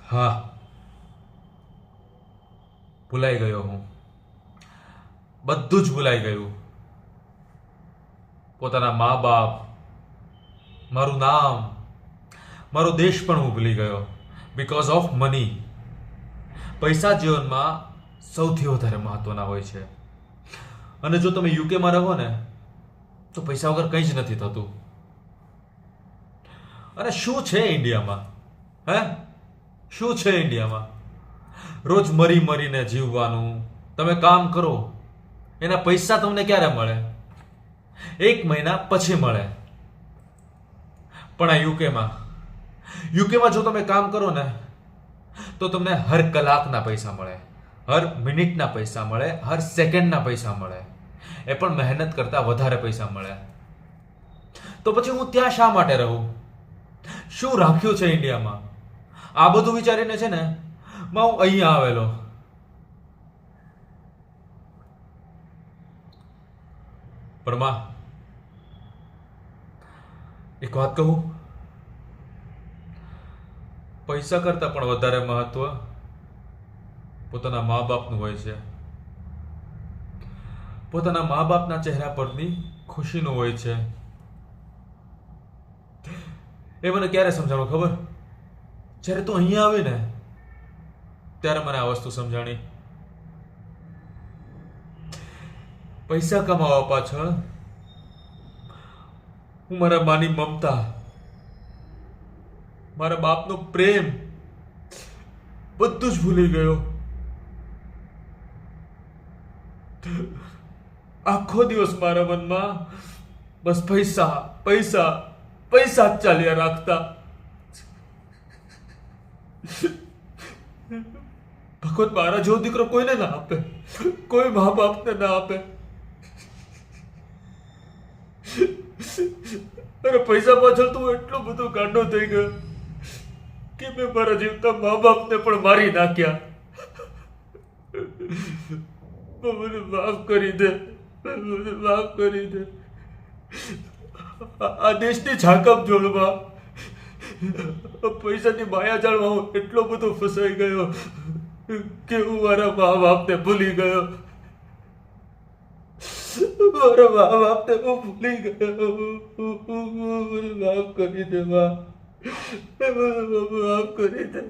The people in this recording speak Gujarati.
હા, ભૂલાઈ ગયો હું. બધું જ ભૂલાઈ ગયું. પોતાના મા બાપ, મારું નામ, મારો દેશ પણ હું ભૂલી ગયો. Because of money. પૈસા જીવનમાં સૌથી વધારે મહત્વના હોય છે. અને જો તમે યુકેમાં રહો ને તો પૈસા વગર કંઈ જ નથી થતું. અને શું છે ઇન્ડિયામાં? હે, શું છે ઇન્ડિયામાં? રોજ મરી મરીને જીવવાનું. તમે કામ કરો, એના પૈસા તમને ક્યારે મળે? 1 મહિના પછી મળે. પણ આ યુકેમાં જો તમે કામ કરો ને તો તમને હર કલાકના પૈસા મળે, હર મિનિટના પૈસા મળે, હર સેકન્ડના પૈસા મળે. એ પણ મહેનત કરતા વધારે પૈસા મળે. તો પછી હું ત્યાં શા માટે રહું? શું રાખ્યું છે ઇન્ડિયામાં? આ બધું વિચારીને છે ને હું અહીંયા આવેલો. પણ માં, એક વાત કહું, પૈસા કરતા પણ વધારે મહત્વ પોતાના મા બાપનું હોય છે. પોતાના મા બાપના ચહેરા પરની ખુશીનું હોય છે. એ મને ક્યારે સમજાણું ખબર? જ્યારે તું અહીંયા આવી ને ત્યારે મને આ વસ્તુ સમજાણી. પૈસા કમાવા પાછળ હું મારા માની મમતા, મારા બાપનો પ્રેમ બધું જ ભૂલી ગયો. આખો દિવસ મારા મનમાં બસ પૈસા પૈસા પૈસા જ ચાલ્યા રાખતા. ભગવાન મારા જેવો દીકરો કોઈને ના આપે, કોઈ મા બાપને ના આપે. અને પૈસા પાછળ તો હું એટલો બધો ગાંડો થઈ ગયો કે મેં મારા જીવતા મા બાપને પણ મારી નાખ્યા. મને માફ કરી દે, મને માફ કરી દે. આ દેશની ઝાકમ જોડમાં પૈસાની માયાજાળમાં હું એટલો બધો ફસાઈ ગયો કે હું મારા મા બાપને ભૂલી ગયો. મારા મા બાપને હું ભૂલી ગયો. મને માફ કરી દે માં, મને માફ કરી દે.